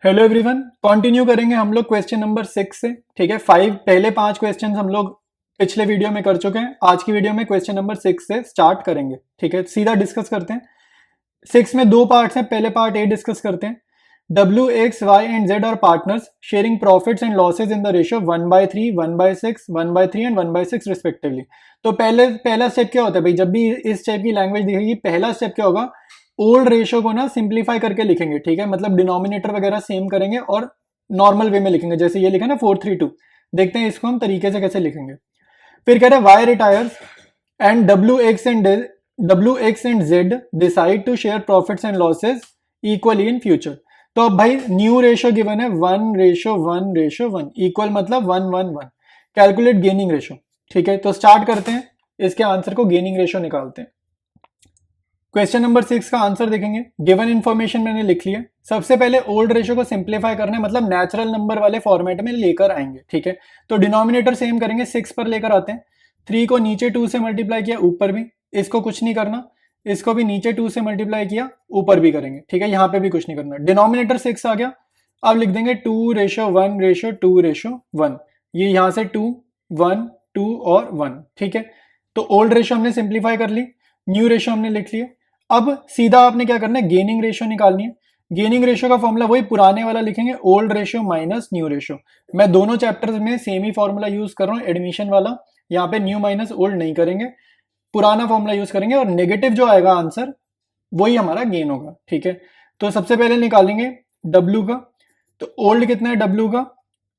Hello everyone, continue करेंगे हम लोग क्वेश्चन नंबर 6 से। ठीक है, पहले 5 क्वेश्चन हम लोग पिछले वीडियो में कर चुके हैं। आज की वीडियो में क्वेश्चन नंबर 6 से स्टार्ट करेंगे। ठीक है, सीधा डिस्कस करते हैं। 6 में 2 पार्ट्स हैं। पहले पार्ट ए डिस्कस करते हैं। W, X, Y and Z are partners sharing profits and losses in the ratio 1/3, 1/6, 1/3 and 1/6 respectively. तो पहला स्टेप क्या होता है भाई? जब भी इस टाइप की लैंग्वेज दिखेगी, पहला स्टेप क्या होगा? ओल्ड रेशियो को ना सिंप्लीफाई करके लिखेंगे। ठीक है, मतलब डिनोमिनेटर वगैरह सेम करेंगे और नॉर्मल वे में लिखेंगे। जैसे ये लिखा ना 432, देखते हैं इसको हम तरीके से कैसे लिखेंगे। फिर कह रहे हैं Y retires and W, X and Z decide to share profits and losses equally in future. तो अब भाई न्यू रेशियो गिवन है 1:1:1 इक्वल मतलब 1:1:1। Calculate gaining ratio. ठीक है, तो स्टार्ट करते हैं। इसके आंसर को गेनिंग रेशियो निकालते हैं। क्वेश्चन नंबर 6 का आंसर देखेंगे। गिवन इन्फॉर्मेशन मैंने लिख लिया। सबसे पहले ओल्ड रेशियो को सिंप्लीफाई करना है, मतलब नेचुरल नंबर वाले फॉर्मेट में लेकर आएंगे। ठीक है, तो डिनोमिनेटर सेम करेंगे, 6 पर लेकर आते हैं। 3 को नीचे 2 से मल्टीप्लाई किया, ऊपर भी। इसको कुछ नहीं करना, इसको भी नीचे 2 से मल्टीप्लाई किया, ऊपर भी करेंगे। ठीक है, यहाँ पे भी कुछ नहीं करना। डिनोमिनेटर 6 आ गया। अब लिख देंगे 2:1:2:1। ये यहाँ से 2, 1, 2 और 1। ठीक है, तो ओल्ड रेशियो हमने सिंप्लीफाई कर ली, न्यू रेशियो हमने लिख लिया। अब सीधा आपने क्या करना है? गेनिंग रेशियो निकालनी है। गेनिंग रेशियो का फॉर्मूला वही पुराने वाला लिखेंगे, old ratio minus new ratio. मैं दोनों चैप्टर्स में सेम ही फॉर्मूला यूज कर रहा हूँ, एडमिशन वाला। यहाँ पे न्यू माइनस ओल्ड नहीं करेंगे, पुराना फॉर्मूला यूज करेंगे, और नेगेटिव जो आएगा आंसर वही हमारा गेन होगा। ठीक है, तो सबसे पहले निकालेंगे डब्ल्यू का। तो ओल्ड कितना है डब्ल्यू का?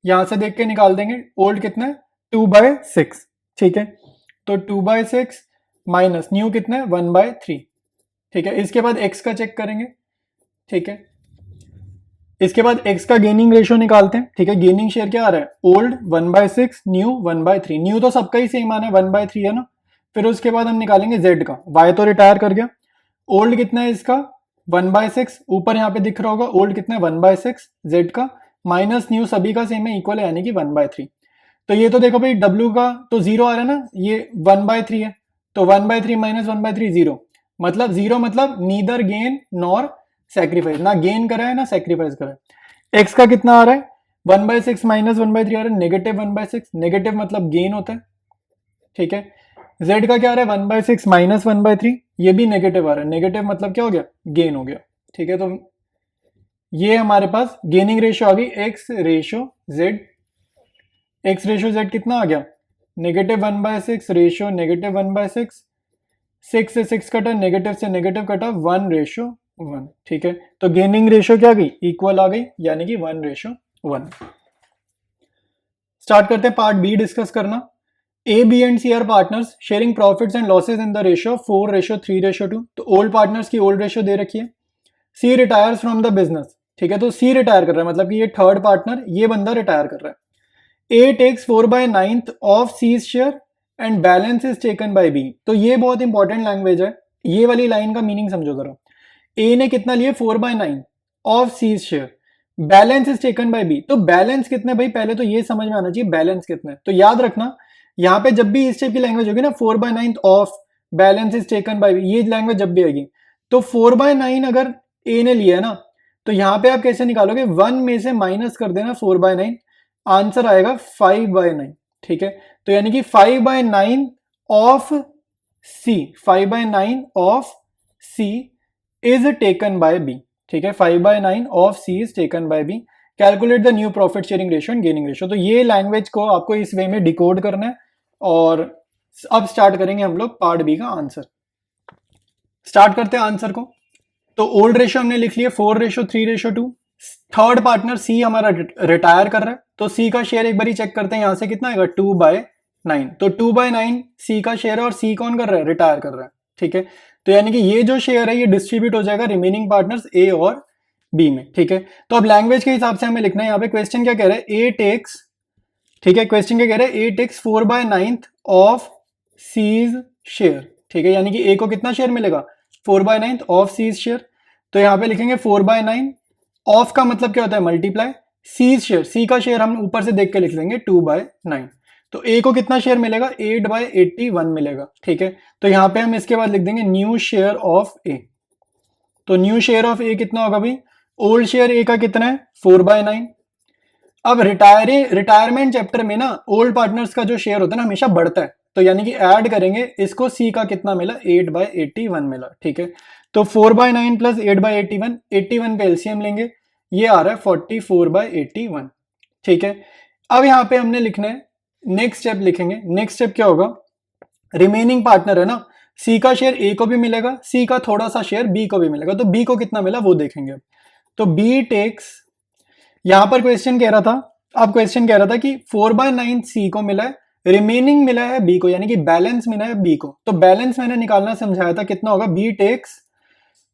यहां से देख के निकाल देंगे। ओल्ड कितना है? 2/6। ठीक है, तो 2/6 माइनस न्यू कितना है? 1/3। ठीक है, इसके बाद x का चेक करेंगे। ठीक है, इसके बाद x का गेनिंग रेशियो निकालते हैं। ठीक है, गेनिंग शेयर क्या आ रहा है? Old 1/6, new 1/3। न्यू तो सबका ही सेम आना है, 1/3 है ना। फिर उसके बाद हम निकालेंगे z का। y तो रिटायर कर गया। ओल्ड कितना है इसका? 1/6। ऊपर यहाँ पे दिख रहा होगा ओल्ड कितना है? 1/6। z का माइनस न्यू सभी का सेम है, इक्वल है, यानी कि 1/3। तो ये तो देखो भाई w का तो 0 आ रहा है ना, ये 1/3 है। तो 1/3 माइनस 1/3 0, मतलब 0 मतलब नीदर गेन नॉर सेक्रीफाइस, ना गेन करा है ना सेक्रीफाइस करा है। x का कितना आ रहा है? 1/6 माइनस 1/3 आ रहा है, नेगेटिव 1/6। नेगेटिव मतलब गेन होता है। ठीक है, z का क्या आ रहा है? 1/6 माइनस 1/3, ये भी नेगेटिव आ रहा है। नेगेटिव मतलब क्या हो गया? गेन हो गया। ठीक है, तो ये हमारे पास गेनिंग रेशियो आ गई, x ratio z। x ratio z कितना आ गया? Negative 1/6 ratio negative 1/6। 6 से 6 कटा, नेगेटिव से नेगेटिव कटा, 1:1। ठीक है, तो गेनिंग रेशियो क्या आ गई? इक्वल आ गई, यानी कि 1:1। स्टार्ट करते हैं पार्ट बी डिस्कस करना। A, B and C are partners sharing profits and losses in the ratio 4:3:2। तो ओल्ड पार्टनर्स की ओल्ड रेशियो दे रखी है। C retires from the business. ठीक है, तो सी रिटायर कर रहा है, मतलब कि ये थर्ड पार्टनर, ये बंदा रिटायर कर रहा है। A takes 4/9 of C's share and balance is taken by B. तो ये बहुत इंपॉर्टेंट लैंग्वेज है, ये वाली लाइन का मीनिंग समझो जरा। ए ने कितना लिया? 4/9 of C's share, balance is taken by B. तो बैलेंस कितने भाई? पहले तो ये समझ में आना चाहिए बैलेंस कितने। तो याद रखना, यहाँ पे जब भी इस टाइप की लैंग्वेज होगी ना, 4/9 of balance is taken by B, ये लैंग्वेज जब भी आएगी, तो 4/9 अगर ए ने लिया है ना, तो यहाँ पे आप कैसे निकालोगे? 1 में से माइनस कर देना 4/9, आंसर आएगा 5/9। ठीक है, तो यानी कि 5/9 of C, 5/9 of C is taken by B. ठीक है, 5/9 of C is taken by B. Calculate the new profit sharing ratio and gaining ratio. तो ये लैंग्वेज को आपको इस वे में डिकोड करना है। और अब स्टार्ट करेंगे हम लोग पार्ट बी का आंसर। स्टार्ट करते हैं आंसर को। तो ओल्ड रेशियो हमने लिख लिया 4:3:2। थर्ड पार्टनर सी हमारा रिटायर कर रहा है, तो सी का शेयर एक बार चेक करते हैं, यहां से कितना आएगा? 2/9। तो 2/9 सी का शेयर है, और सी कौन कर रहा है? रिटायर कर रहा है। ठीक है, तो यानी कि ये जो शेयर है ये डिस्ट्रीब्यूट हो जाएगा रिमेनिंग पार्टनर्स ए और बी में। ठीक है, तो अब लैंग्वेज के हिसाब से हमें लिखना है। यहाँ पे क्वेश्चन क्या कह रहा है? ए टेक्स, ठीक है, क्वेश्चन क्या कह रहा है? A takes 4/9 of C's share. ठीक है, यानी कि ए को कितना शेयर मिलेगा? 4/9 ऑफ सीज शेयर। तो यहाँ पे लिखेंगे 4/9, ऑफ का मतलब क्या होता है? मल्टीप्लाई। सीज शेयर, सी का शेयर हम ऊपर से देख के लिख लेंगे 2/9। तो ए को कितना शेयर मिलेगा? 8/81 मिलेगा। ठीक है, तो यहाँ पे हम इसके बाद लिख देंगे न्यू शेयर ऑफ ए। तो न्यू शेयर ऑफ ए कितना होगा भाई? ओल्ड शेयर ए का कितना है 4/9। अब रिटायरमेंट चैप्टर में ना ओल्ड पार्टनर्स का जो शेयर होता है ना हमेशा बढ़ता है, तो यानी कि ऐड करेंगे इसको, सी का कितना मिला 8/81 मिला, ठीक है। तो 4/9 प्लस 8/81, 81 पे एलसीएम लेंगे, ये आ रहा है 44/81, ठीक है। अब यहाँ पे हमने लिखना है, नेक्स्ट स्टेप लिखेंगे। नेक्स्ट स्टेप क्या होगा, रिमेनिंग पार्टनर है ना, सी का शेयर ए को भी मिलेगा, सी का थोड़ा सा शेयर बी को भी मिलेगा, तो बी को कितना मिला वो देखेंगे। तो बी टेक्स, यहां पर क्वेश्चन कह रहा था, अब क्वेश्चन कह रहा था कि 4/9 सी को मिला है, रिमेनिंग मिला है बी को, यानी कि बैलेंस मिला है बी को। तो बैलेंस मैंने निकालना समझाया था, कितना होगा, बी टेक्स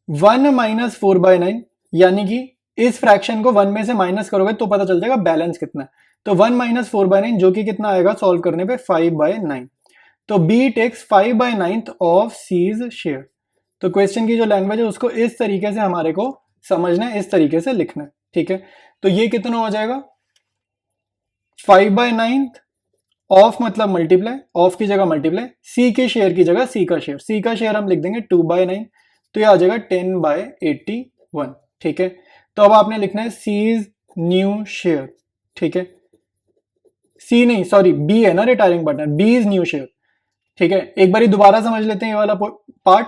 1 माइनस 4/9, यानी कि इस फ्रैक्शन को 1 में से माइनस करोगे तो पता चल जाएगा बैलेंस कितना है। तो 1 माइनस 4/9 जो कि कितना आएगा सॉल्व करने पे 5/9। तो B takes 5/9 of C's share. तो क्वेश्चन की जो लैंग्वेज है उसको इस तरीके से हमारे को समझना है, इस तरीके से लिखना है, ठीक है। तो ये कितना हो जाएगा 5/9 ऑफ मतलब मल्टीप्लाई, ऑफ की जगह मल्टीप्लाई, सी के शेयर की जगह सी का शेयर, सी का शेयर हम लिख देंगे 2/9, तो ये आ जाएगा 10/81, ठीक है। तो अब आपने लिखना है सीज न्यू शेयर, ठीक है। सी नहीं, सॉरी बी है ना retiring partner, B is new share, ठीक है। एक बार दोबारा समझ लेते हैं ये वाला पार्ट।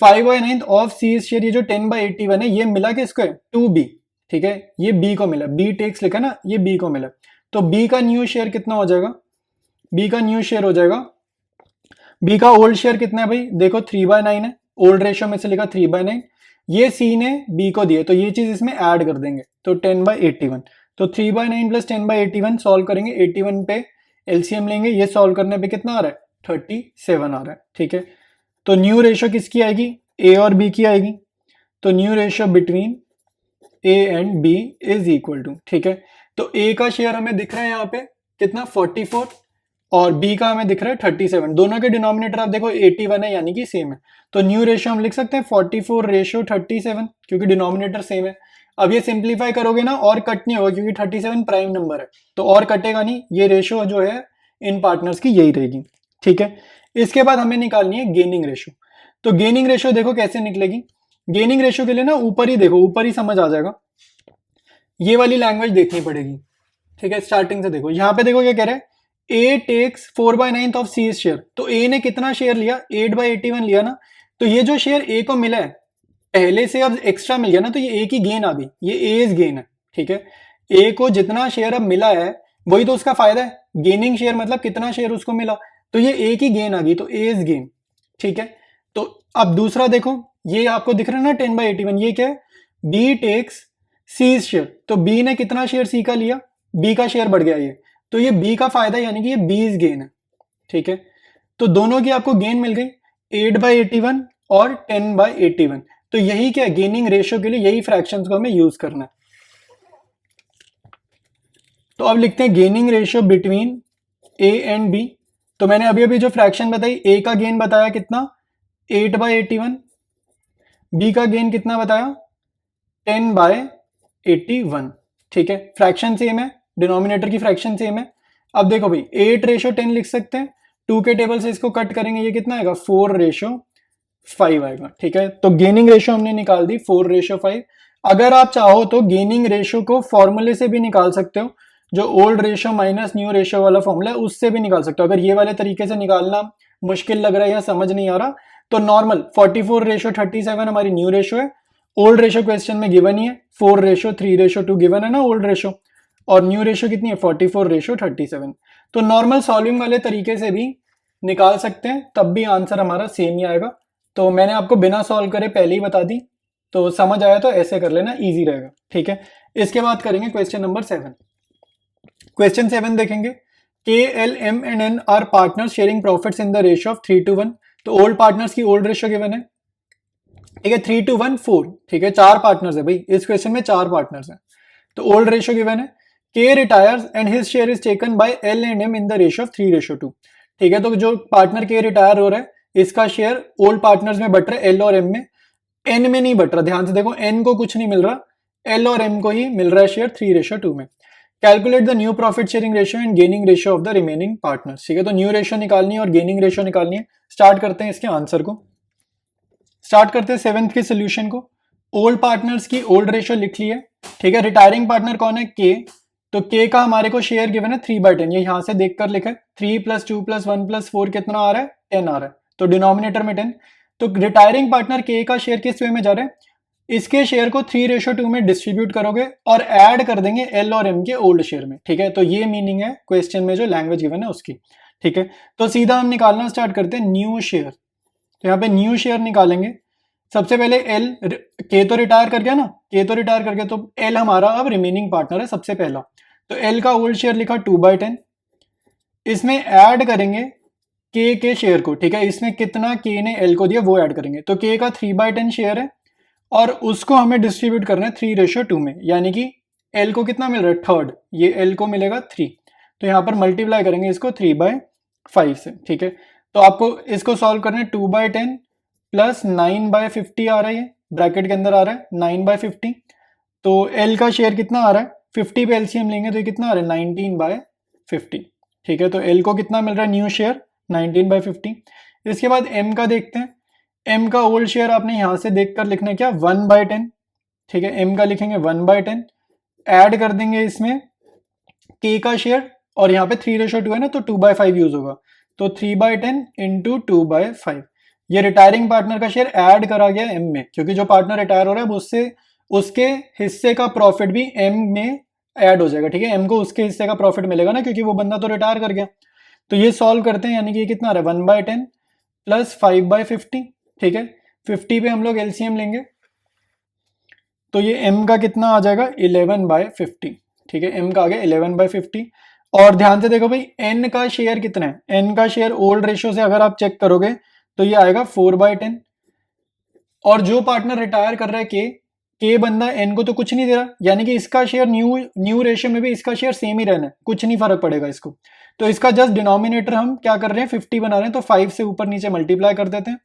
5/9 ऑफ सी शेयर, ये जो 10/81 है ये मिला किसको है, टू बी, ठीक है। ये बी को मिला, बी टेक्स लिखा ना, ये बी को मिला। तो बी का न्यू शेयर कितना हो जाएगा, बी का न्यू शेयर हो जाएगा, बी का ओल्ड शेयर कितना है भाई, देखो 3/9 है, ओल्ड रेशियो में से लिखा 3/9, ये सी ने बी को दिए तो ये चीज इसमें ऐड कर देंगे, तो 10/81। तो 3/9 प्लस 10/81 सॉल्व करेंगे, 81 पे एलसीएम लेंगे, ये सॉल्व करने पे कितना आ रहा है 37 आ रहा है, ठीक है। तो न्यू रेशियो किसकी आएगी, ए और बी की आएगी। तो new ratio between A and B is equal to, ठीक है। तो ए का शेयर हमें दिख रहा है यहाँ पे कितना 44 और बी का हमें दिख रहा है 37, दोनों के डिनोमिनेटर आप देखो 81 है यानी कि सेम है। तो न्यू रेशियो हम लिख सकते हैं 44/37 क्योंकि डिनोमिनेटर सेम है। अब ये सिंप्लीफाई करोगे ना और कट नहीं होगा क्योंकि 37 प्राइम नंबर है, तो और कटेगा नहीं, ये रेशियो जो है इन पार्टनर्स की यही रहेगी, ठीक है। इसके बाद हमें निकालनी है गेनिंग रेशियो। तो गेनिंग रेशियो देखो कैसे निकलेगी, गेनिंग रेशियो के लिए ना ऊपर ही देखो, ऊपर ही समझ आ जाएगा, ये वाली लैंग्वेज देखनी पड़ेगी, ठीक है। स्टार्टिंग से देखो, यहाँ पे देखो क्या कह रहा है, A takes 4/9 of C share. तो ए ने कितना शेयर लिया 8/81 लिया ना, तो ये जो शेयर ए को मिला है पहले से अब एक्स्ट्रा मिल गया ना, तो ये ए की गेन आ गई, ये ए इज गेन है, ठीक है। ए को जितना शेयर अब मिला है वही तो उसका फायदा है, गेनिंग शेयर मतलब कितना शेयर उसको मिला, तो ये ए की गेन आ गई, तो ए इज गेन, ठीक है। तो अब दूसरा देखो, ये आपको दिख रहा है ना 10/81, ये क्या है, बी टेक्स सी शेयर। तो बी ने कितना शेयर सी का लिया, बी का शेयर बढ़ गया ये, तो ये बी का फायदा यानी कि ये बी इज गेन है, ठीक है। तो दोनों की आपको गेन मिल गई 8/81 और 10/81। तो यही क्या गेनिंग रेशियो के लिए यही फ्रैक्शंस को हमें यूज करना है। तो अब लिखते हैं gaining ratio between A and B. तो मैंने अभी अभी जो फ्रैक्शन बताई, ए का गेन बताया कितना 8/81, बी का गेन कितना बताया 10/81, ठीक है। फ्रैक्शन सेम है, डिनोमिनेटर की फ्रैक्शन सेम है। अब देखो भाई 8/10 लिख सकते हैं, 2 के टेबल से इसको कट करेंगे, ये कितना आएगा 4/5 आएगा, ठीक है। तो गेनिंग रेशियो हमने निकाल दी 4/5। अगर आप चाहो तो गेनिंग रेशियो को फॉर्मूले से भी निकाल सकते हो, जो old ratio minus new ratio वाला फॉर्मूला है उससे भी निकाल सकते हो। अगर ये वाले तरीके से निकालना मुश्किल लग रहा है या समझ नहीं आ रहा तो नॉर्मल 44/37 हमारी न्यू रेशियो है, ओल्ड रेशियो क्वेश्चन में गिवन ही है, 4/3/2 गिवन है ना ओल्ड रेशियो, और न्यू रेशियो कितनी है 44/37। तो नॉर्मल सॉल्विंग वाले तरीके से भी निकाल सकते हैं, तब भी आंसर हमारा सेम ही आएगा। तो मैंने आपको बिना सॉल्व करे पहले ही बता दी, तो समझ आया तो ऐसे कर लेना, इजी रहेगा, ठीक है। इसके बाद करेंगे क्वेश्चन नंबर 7। क्वेश्चन 7 देखेंगे, K L M and N are partners sharing profits in the ratio of 3:1। तो ओल्ड पार्टनर्स की ओल्ड रेशियो गिवन है, ठीक है 3:1 4, ठीक है। 4 पार्टनर्स है भाई, इस क्वेश्चन में 4 पार्टनर्स हैं, तो ओल्ड रेशियो गिवन है। K retires and his share is taken by L and M in the ratio of 3:2, ठीक है। तो जो पार्टनर के रिटायर हो रहा है इसका शेयर ओल्ड पार्टनर्स में बट रहा है एल और एम में, एन में नहीं बट रहा, ध्यान से देखो एन को कुछ नहीं मिल रहा, एल और एम को ही मिल रहा है शेयर 3:2 में। Calculate the new profit sharing ratio and gaining ratio of the remaining partners, ठीक है। तो न्यू रेशियो निकालनी है और गेनिंग रेशियो निकालनी है। स्टार्ट करते हैं इसके आंसर को, स्टार्ट करते हैं 7th के सोल्यूशन को। ओल्ड पार्टनर्स की ओल्ड रेशियो लिख ली है, ठीक है। रिटायरिंग पार्टनर कौन है? के। तो के का हमारे को शेयर गिवन है 3/10, ये यहां से देखकर लिखा है। 3 + 2 + 1 + 4 कितना आ रहा है? 10 आ रहा है। तो डिनोमिनेटर में 10। तो रिटायरिंग पार्टनर के का शेयर किस वे में जा रहा है? इसके शेयर को 3:2 में डिस्ट्रीब्यूट करोगे और ऐड कर देंगे एल और एम के ओल्ड शेयर में, ठीक है। तो ये मीनिंग है क्वेश्चन में जो लैंग्वेज गिवन है उसकी, ठीक है। तो सीधा हम निकालना स्टार्ट करते हैं न्यू शेयर। तो यहाँ पे न्यू शेयर निकालेंगे। सबसे पहले एल, के तो रिटायर कर गया ना, के तो रिटायर कर गया, तो एल हमारा अब रिमेनिंग पार्टनर है सबसे पहला। तो एल का ओल्ड शेयर लिखा 2/10, इसमें ऐड करेंगे के शेयर को, ठीक है। इसमें कितना के ने एल को दिया वो ऐड करेंगे। तो के का 3/10 शेयर है और उसको हमें डिस्ट्रीब्यूट करना है 3:2 में, यानी कि एल को कितना मिल रहा है? थर्ड, ये एल को मिलेगा 3। तो यहाँ पर मल्टीप्लाई करेंगे इसको 3/5 से, ठीक है। तो आपको इसको सॉल्व करना है। 2/10 प्लस 9/50 आ रहा है, ये ब्रैकेट के अंदर आ रहा है 9/50। तो एल का शेयर कितना आ रहा है? 50 पे एलसीएम लेंगे तो ये कितना आ रहा है? 19/50, ठीक है। तो एल को कितना मिल रहा है न्यू शेयर? 19/50। इसके बाद एम का देखते हैं। एम का ओल्ड शेयर आपने यहां से देखकर लिखना है क्या? 1/10, ठीक है। एम का लिखेंगे 1/10, ऐड कर देंगे इसमें के का शेयर, और यहाँ पे 3:2 है ना, तो 2/5 यूज होगा। तो 3/10 इंटू 2/5, ये रिटायरिंग पार्टनर का शेयर ऐड करा गया एम में, क्योंकि जो पार्टनर रिटायर हो रहा है उससे उसके हिस्से का प्रॉफिट भी एम में ऐड हो जाएगा, ठीक है। एम को उसके हिस्से का प्रॉफिट मिलेगा ना, क्योंकि वो बंदा तो रिटायर कर गया। तो ये सॉल्व करते हैं, यानी कि ये कितना आ रहा है? 1/10 प्लस 5/50, ठीक है। 50 पे हम लोग एलसीएम लेंगे तो ये m का कितना आ जाएगा? 11/50, ठीक है। m का आ गया 11/50। और ध्यान से देखो भाई, n का शेयर कितना है? n का शेयर ओल्ड रेशियो से अगर आप चेक करोगे तो ये आएगा 4/10। और जो पार्टनर रिटायर कर रहा है के बंदा n को तो कुछ नहीं दे रहा, यानी कि इसका शेयर न्यू रेशियो में भी इसका शेयर सेम ही रहना है, कुछ नहीं फर्क पड़ेगा इसको। तो इसका जस्ट डिनोमिनेटर हम क्या कर रहे हैं? 50 बना रहे हैं, तो 5 से ऊपर नीचे मल्टीप्लाई कर देते हैं,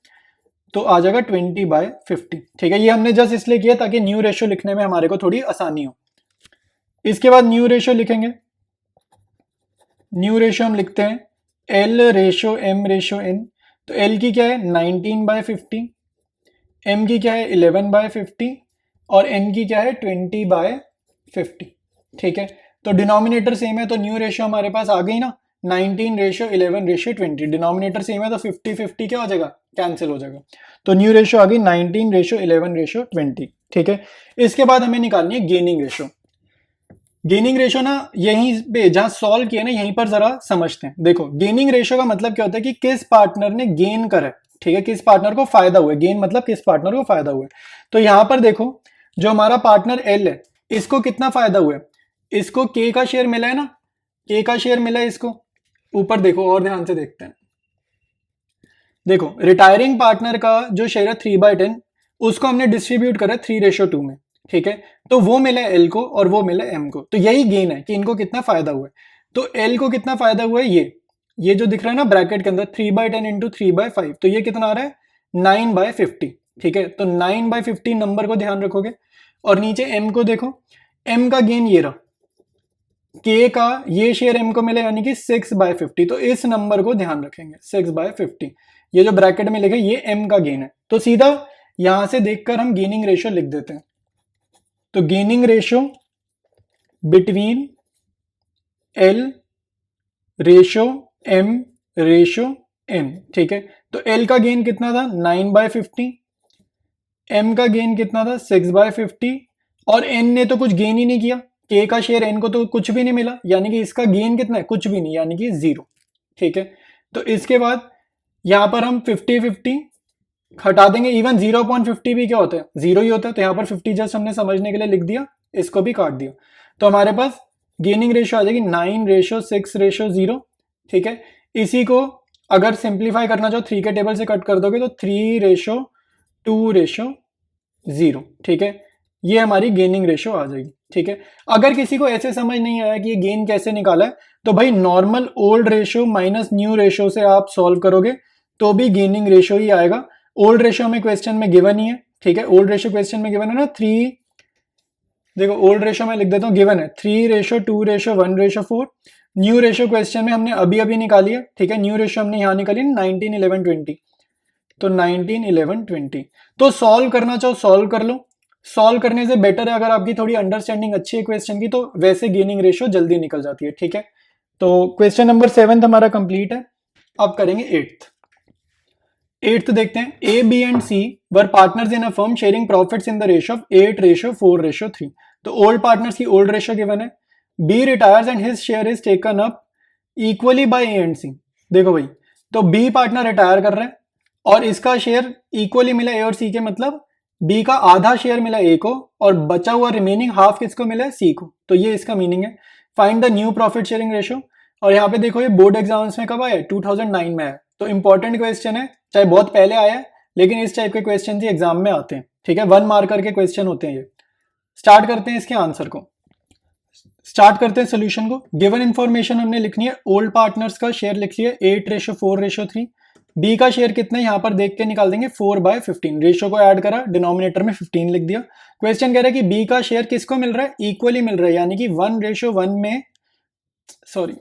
तो आ जाएगा 20/50, ठीक है। ये हमने जस्ट इसलिए किया ताकि न्यू रेशियो लिखने में हमारे को थोड़ी आसानी हो। इसके बाद न्यू रेशियो लिखेंगे। न्यू रेशियो हम लिखते हैं L ratio M ratio N. तो एल की क्या है? 19/50, एम की क्या है? 11/50, और एन की क्या है? 20/50, ठीक है। तो डिनोमिनेटर सेम है, तो न्यू रेशियो हमारे पास आ गई ना, 19:11:20। डिनोमिनेटर सेम है तो 50-50 क्या हो जाएगा? कैंसिल हो जाएगा। तो न्यू रेशियो आ गई 19:11:20, ठीक है। इसके बाद हमें निकालनी है गेनिंग रेशियो। गेनिंग रेशियो ना यहीं पे जहां सॉल्व किया ना, यहीं पर जरा समझते हैं। देखो, गेनिंग रेशियो का मतलब क्या होता है कि किस पार्टनर ने गेन करा है, ठीक है, किस पार्टनर को फायदा हुआ है। गेन मतलब किस पार्टनर को फायदा हुआ है। तो यहां पर देखो, जो हमारा पार्टनर एल है, इसको कितना फायदा हुआ है? इसको के का शेयर मिला है ना, के का शेयर मिला है इसको। ऊपर देखो और ध्यान से देखते हैं। देखो, रिटायरिंग पार्टनर का जो शेयर है 3/10, उसको हमने डिस्ट्रीब्यूट करा 3:2 में, ठीक है। तो वो मिला एल को और वो मिला एम को। तो यही गेन है कि इनको कितना फायदा हुआ है। तो एल को कितना फायदा हुआ है? ये जो दिख रहा है ना ब्रैकेट के अंदर 3/10 इंटू 3/5, तो ये कितना आ रहा है? 9/50, ठीक है। तो 9/50 नंबर को ध्यान रखोगे, और नीचे एम को देखो, एम का गेन ये रहा, के का ये शेयर एम को मिले, यानी कि 6/50। तो इस नंबर को ध्यान रखेंगे, 6/50। ये जो ब्रैकेट में लिखे ये एम का गेन है। तो सीधा यहां से देखकर हम गेनिंग रेशियो लिख देते हैं। तो gaining ratio between L ratio M ratio N, ठीक है। तो एल का गेन कितना था? 9/50। एम का गेन कितना था? 6/50। और एन ने तो कुछ गेन ही नहीं किया, के का शेयर एन को तो कुछ भी नहीं मिला, यानी कि इसका गेन कितना है? कुछ भी नहीं, यानी कि 0, ठीक है। तो इसके बाद यहां पर हम 50-50 हटा देंगे। इवन 0.50 भी क्या होता है? 0 ही होता है। तो यहां पर 50 जस्ट हमने समझने के लिए लिख दिया, इसको भी काट दिया। तो हमारे पास गेनिंग रेशियो आ जाएगी 9:6:0, ठीक है। इसी को अगर सिंप्लीफाई करना चाहो 3 के टेबल से कट कर दोगे तो 3:2:0, ठीक है। ये हमारी गेनिंग रेशियो आ जाएगी, ठीक है। अगर किसी को ऐसे समझ नहीं आया कि ये गेन कैसे निकाला है, तो भाई normal old ratio minus new ratio से आप सॉल्व करोगे तो भी गेनिंग रेशियो ही आएगा। ओल्ड रेशियो में क्वेश्चन में गिवन ही है, ठीक है। ओल्ड रेशियो क्वेश्चन में गिवन है ना 3, देखो ओल्ड रेशियो में लिख देता हूँ, गिवन है 3:2:1:4। न्यू रेशियो क्वेश्चन में हमने अभी अभी निकाली है, ठीक है। न्यू रेशियो हमने यहां निकाली 19:11:20। तो 19:11:20, तो सॉल्व करना चाहो सॉल्व कर लो। सॉल्व करने से बेटर है अगर आपकी थोड़ी अंडरस्टैंडिंग अच्छी है क्वेश्चन की, तो वैसे गेनिंग रेशियो जल्दी निकल जाती है, ठीक है। तो क्वेश्चन नंबर 7 हमारा कंप्लीट है। अब करेंगे 8th देखते हैं। A B and C were partners in a firm sharing profits in the ratio of 8:4:3। तो ओल्ड पार्टनर्स की ओल्ड रेशियो गिवन है। B retires and his share is taken up equally by A and C. देखो भाई, तो B partner retire कर रहे हैं और इसका शेयर इक्वली मिला ए और सी के, मतलब बी का आधा शेयर मिला ए को और बचा हुआ रिमेनिंग हाफ किसको मिला है, सी को। तो ये इसका मीनिंग है। Find the new profit sharing ratio. और यहाँ पे देखो, ये बोर्ड एग्जाम्स में कब आया है, 2009 में है। तो इंपॉर्टेंट क्वेश्चन है, चाहे बहुत पहले आया है, लेकिन इस टाइप के क्वेश्चन ही एग्जाम में आते हैं, ठीक है। 1 मार्कर के क्वेश्चन होते हैं ये। स्टार्ट करते हैं इसके आंसर को, स्टार्ट करते हैं सोल्यूशन को। गिवन इन्फॉर्मेशन हमने लिखनी है, ओल्ड पार्टनर्स का शेयर लिख लिया 8:4:3। बी का शेयर कितना है यहाँ पर देख के निकाल देंगे, 4/15। रेशियो को ऐड करा, डिनोमिनेटर में 15 लिख दिया। क्वेश्चन कह रहा है कि बी का शेयर किसको मिल रहा है, इक्वली मिल रहा है, यानी कि 1:1 में, सॉरी,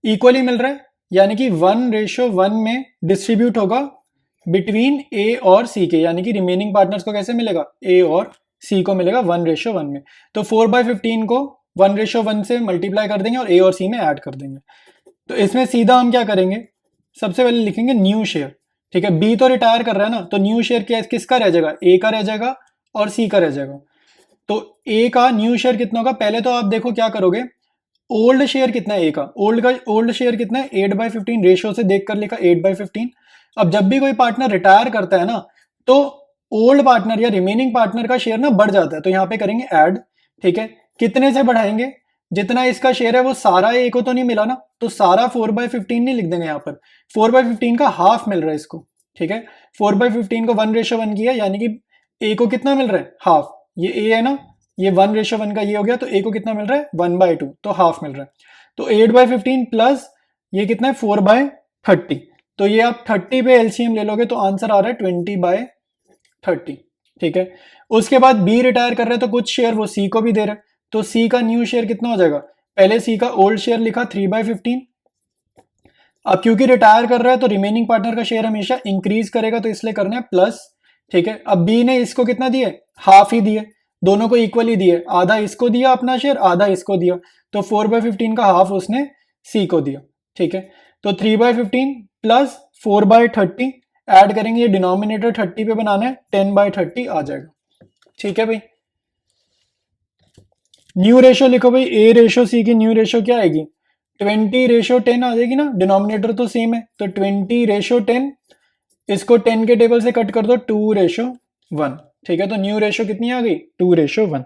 इक्वली मिल रहा है, यानी कि 1:1 में डिस्ट्रीब्यूट होगा बिटवीन ए और सी के, यानी कि रिमेनिंग पार्टनर्स को कैसे मिलेगा, ए और सी को मिलेगा 1:1 में। तो 4/15 को 1:1 से मल्टीप्लाई कर देंगे और ए और सी में ऐड कर देंगे। तो इसमें सीधा हम क्या करेंगे, सबसे पहले लिखेंगे न्यू शेयर, ठीक है। बी तो रिटायर कर रहा है ना, तो न्यू शेयर क्या किसका रह जाएगा, ए का रह जाएगा और सी का रह जाएगा। तो ए का न्यू शेयर कितना होगा, पहले तो आप देखो क्या करोगे, ओल्ड शेयर कितना है ए का, ओल्ड शेयर कितना है 8/15, रेशियो से देखकर लिखा 8/15। अब जब भी कोई पार्टनर रिटायर करता है ना, तो ओल्ड पार्टनर या रिमेनिंग पार्टनर का शेयर ना बढ़ जाता है, तो यहाँ पे करेंगे ऐड, ठीक है। कितने से बढ़ाएंगे, जितना इसका शेयर है वो सारा ए को तो नहीं मिला ना, तो सारा 4/15 नहीं लिख देंगे यहाँ पर, 4/15 का हाफ मिल रहा है इसको, ठीक है। 4/15 को 1:1 किया, यानी कि ए को कितना मिल रहा है, हाफ। ये ए है ना, ये 1:1 का ये हो गया, तो ए को कितना मिल रहा है, 1/2, तो हाफ मिल रहा है। तो 8/15 प्लस ये कितना है, 4/30। तो ये आप 30 पे एलसीएम ले लोगे तो आंसर आ रहा है 20/30, ठीक है। उसके बाद बी रिटायर कर रहे हैं, तो कुछ शेयर वो सी को भी दे रहे हैं, तो सी का न्यू शेयर कितना हो जाएगा, पहले सी का ओल्ड शेयर लिखा 3/15। अब क्योंकि रिटायर कर रहा है तो रिमेनिंग पार्टनर का शेयर हमेशा इंक्रीज करेगा, तो इसलिए करना है प्लस, ठीक है। अब बी ने इसको कितना दिए, हाफ ही दिए, दोनों को इक्वली दिए, आधा इसको दिया अपना शेयर, आधा इसको दिया, तो 4/15 का हाफ उसने सी को दिया, ठीक है। तो 3/15 प्लस 4/30 ऐड करेंगे, ये डिनोमिनेटर 30 पे बनाना है, 10/30 आ जाएगा, ठीक है भाई। न्यू रेशियो लिखो भाई, ए रेशियो सी की न्यू रेशियो क्या आएगी, 20:10 आ जाएगी ना, डिनोमिनेटर तो सेम है, तो 20:10, इसको 10 के टेबल से कट कर दो, 2:1, ठीक है। तो न्यू रेशियो कितनी आ गई, 2:1।